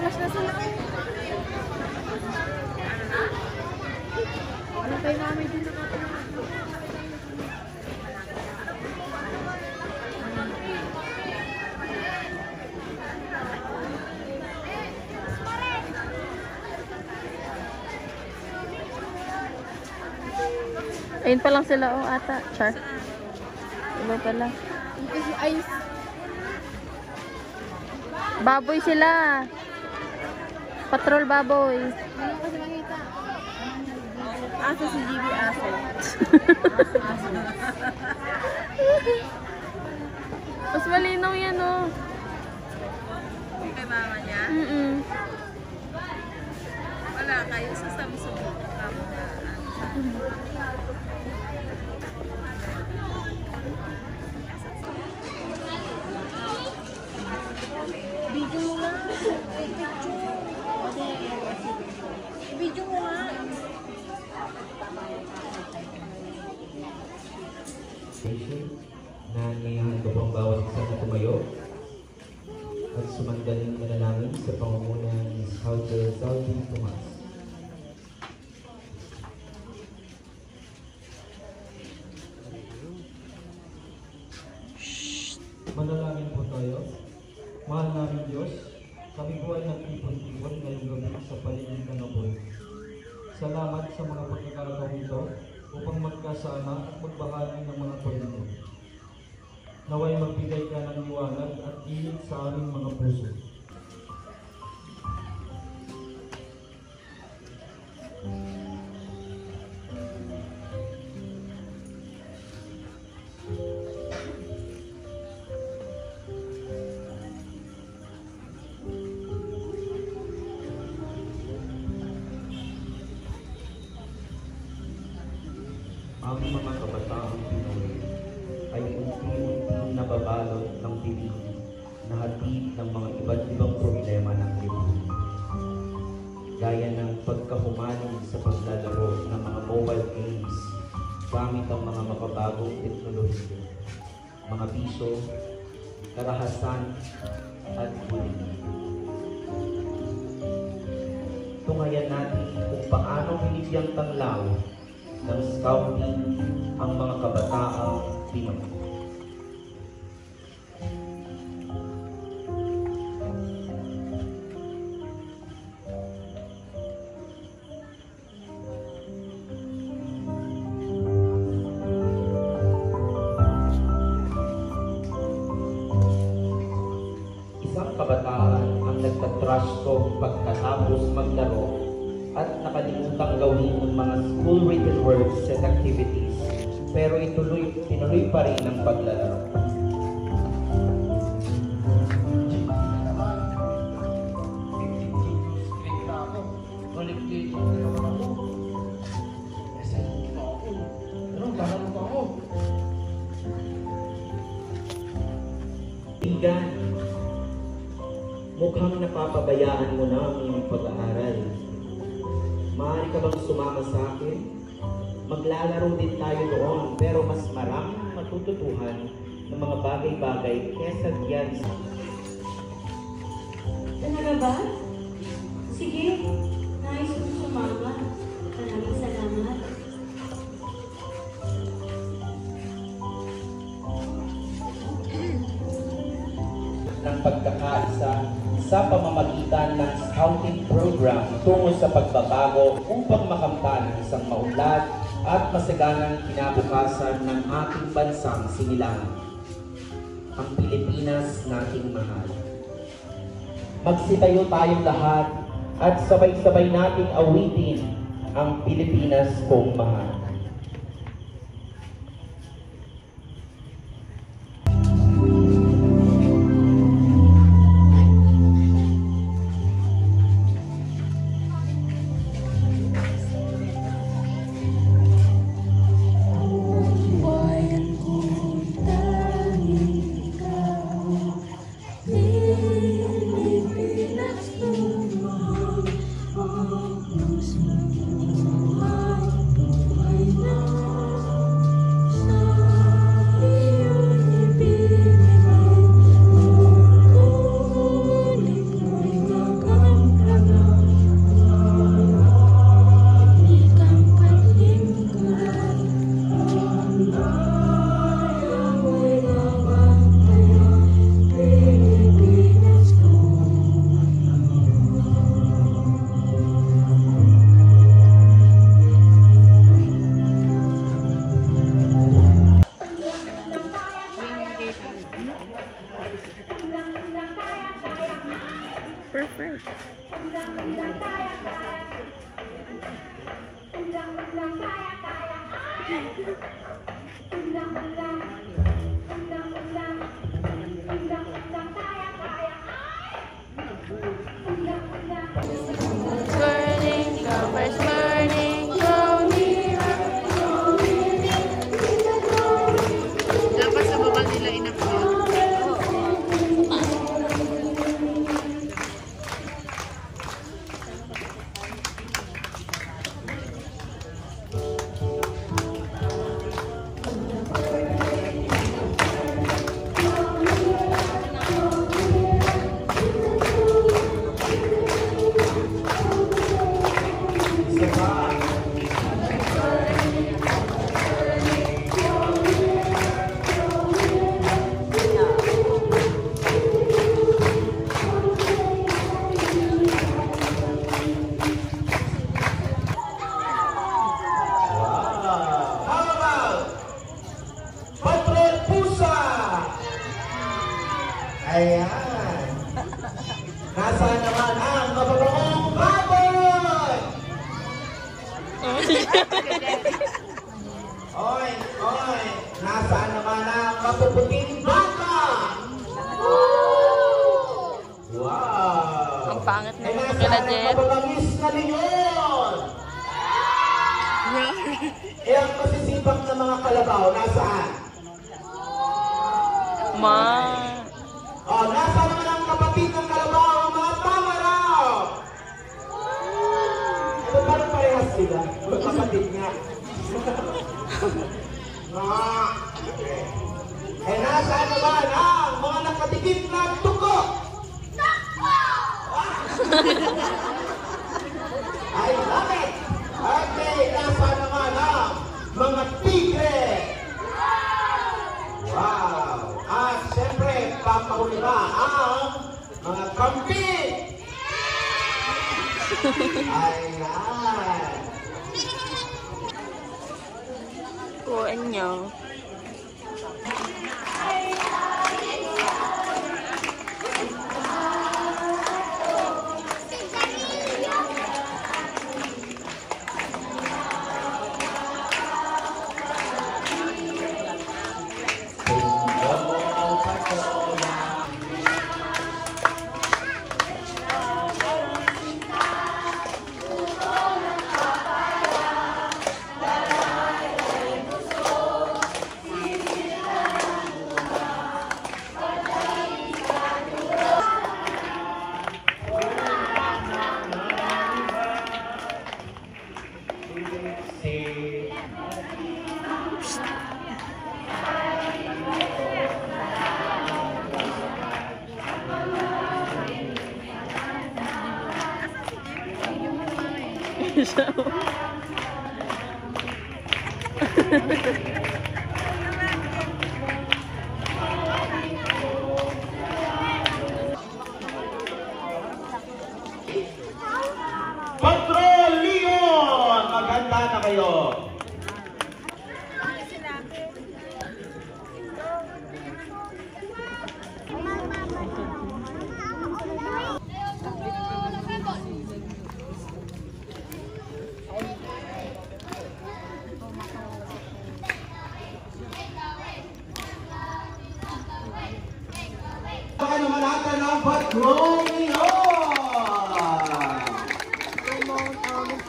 Flash na sila. Ano kayo namin dito na ito? Ayun pa lang sila, oh, ata. Char. Iba pala. Ayos. Baboy sila. Patrol baboy. Ano kasi makita? Aso si GB aso. Mas malinaw yan, oh. Kay mama niya? Wala kayo sa Samsung. Video mo nga. Video mo nga. Na ngayon ko pang bawat isa na tumayo at sumandaling manalangin sa pangunguna ni Scouter Zalvin Tomas. Manalangin po tayo. Mahal namin Diyos, kami po ay nagtipon-tipon ngayong gabi sa paligid ng apoy. Salamat sa mga pagkakataong ito upang magkasama at magbahagi ng mga kwento. Naway magbigay ka ng liwanag at init sa aming mga puso. Ang mga kabataang Pinoy ay unti-unti nababalot ng dilim na hatid ng mga iba't ibang problema ng lipunan. Gaya ng pagkahumaling sa paglalaro ng mga mobile games gamit ang mga makabagong teknolohiya, mga bisyo, karahasan, at bullying. Tungayan natin kung paano binigyang tanglaw ng scouting ang mga kabataang Pinoy. Isang kabataan ang nagtatrash talk pagkatapos maglaro at nakalimutang gawin ng mga school-written works at activities, pero tinuloy pa rin ang paglalaro. Igan, mukhang napapabayaan mo na ang iyong pag-aaral. Maaari ka bang sumama sa akin? Maglalaro din tayo doon, pero mas maraming matututuhan ng mga bagay-bagay kesa diyan sa... Talaga ba? Sige, nais kong sumama. Maraming salamat. ng pagkakaisa sa pamamagitan ng scouting program tungo sa pagbabago upang makamtan ang isang maunlad at masaganang kinabukasan ng ating bansang sinilangan, ang Pilipinas nating mahal. Magsitayo tayong lahat at sabay-sabay nating awitin ang Pilipinas kong mahal. Burning, covers burning, go nearer. Dapat sa baba nila ina-upload. Ayan. Nasaan naman ang mababaong baboy? Oy, oy. Nasaan naman ang mapuputing baka? Wow. Ang pangit na Eh, mga nasaan kila ang Jeff. mababangis na leon? Eh, ang masisipag na mga kalabaw, nasaan? Ma. Oh, nasa naman ang kapatid ng kalabaw, ang mga tama raw. Ano parang parehas sila? Kapatid nga. Eh, nasa naman ang mga nakatikip na tuko? I love it! Okay, nasa naman ang mga tigre? Wow! At siyempre, papahuli ba ang mga kambing? Ayan! Kuhaan nyo. Patrol Leon! Maganda na kayo! Baka naman natin ang Patrol Leon!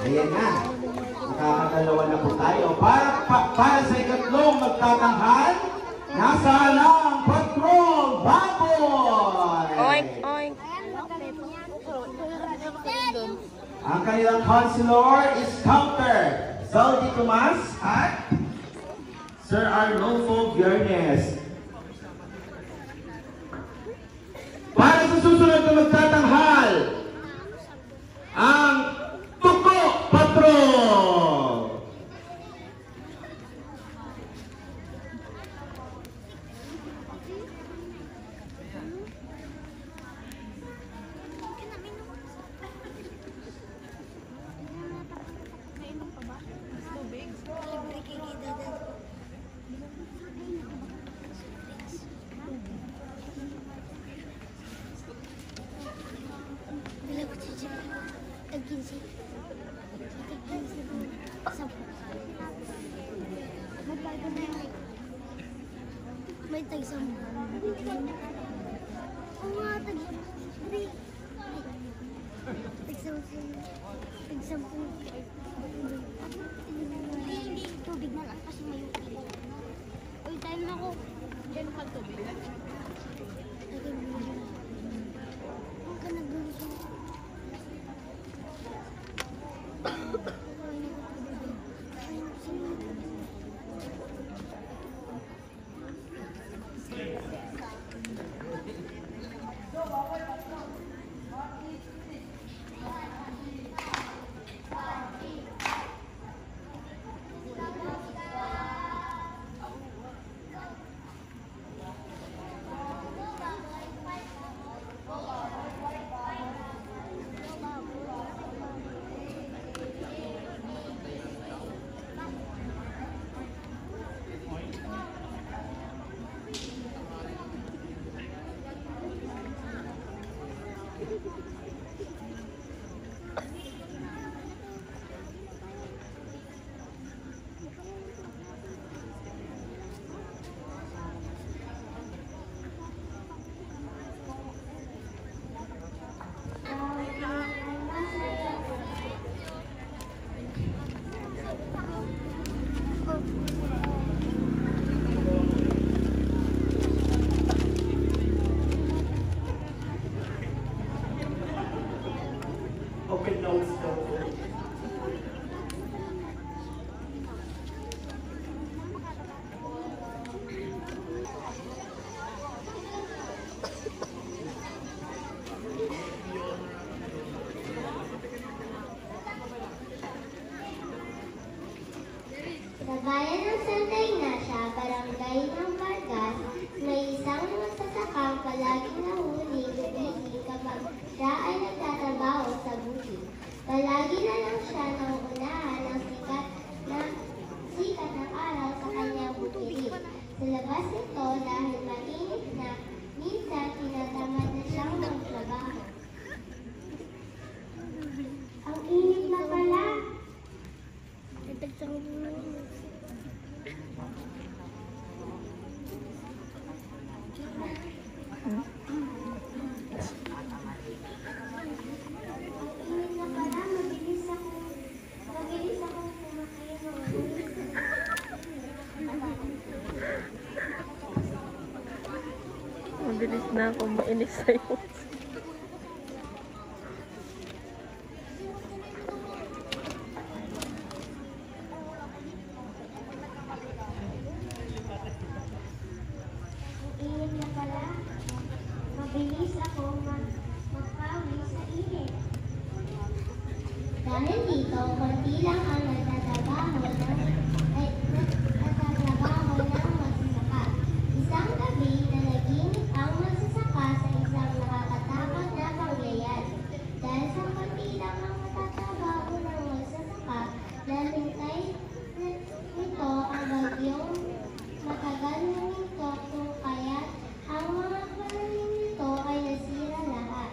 Ayan na. Nakakadalawa na po tayo. Para sa ikatlong magtatanghal, nasaan ang Patrol Baboy? Oink, oink. Ang kanilang counselor is Counter Zaldi Tomas at Sir Arnolfo Viernes. Para sa susunod na magtatanghal, ang Tuko Patrol! May tagsam. Oo nga, tagsam. Hindi, tubig na lang kasi may ulit. Uy, tayo na ako. Diyan ka tubig. Huwag ka nagbuso. Okay, notes daw po. Sa bayan ng Santa Ignacia, barangay ng Vargas, may isang magsasakang palaging nahuling gabisi kapag siya ay nagtatrabaho sa bukid. Palagi na lang siya nauunahan ng sikat ng araw sa kanyang bukid. Sa labas nito, dahil mainit na, minsan tinatamad na siyang magtrabaho. Ang init na pala! Mabilis na ako mainis sa'yo. Init na pala. Mabilis ako magpawi sa init. Dahil dito, konti lang ang nagtatrabaho ng magsasaka. Isang gabi, nanaginip ang magsasaka sa isang nakakatakot na pangyayari. Dahil sa konti lang ang nagtatrabaho ng magsasaka, nalintay nito ang bagyong matagal na nito kung kaya ang mga pananim nito ay nasira lahat.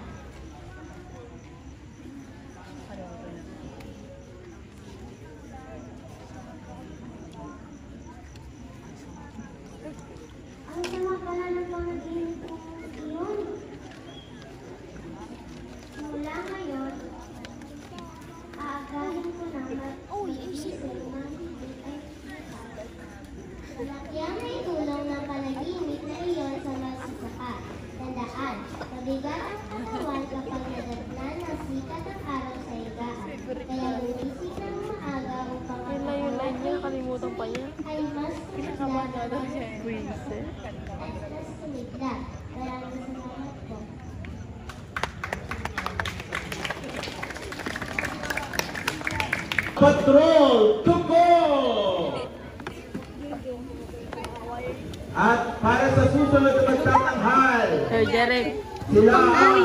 Ang sama pala ng panaginip ko yun. Mula ngayon, aagahin ko na mag-isip na Kaya may tulong ng panaginip na iyon sa magsasaka. Tandaan, mabigat ang katawan kapag nadatnan ng sikat ng araw sa higaan. Kaya lumisip ng maaga upang ang katawan Nakalimutan pa niya. ay mas sumigla Buisit. at mas sumigla. Maraming salamat po. Patrol to go! At para sa susunod na magtatanghal, Hey, Derek. sila ang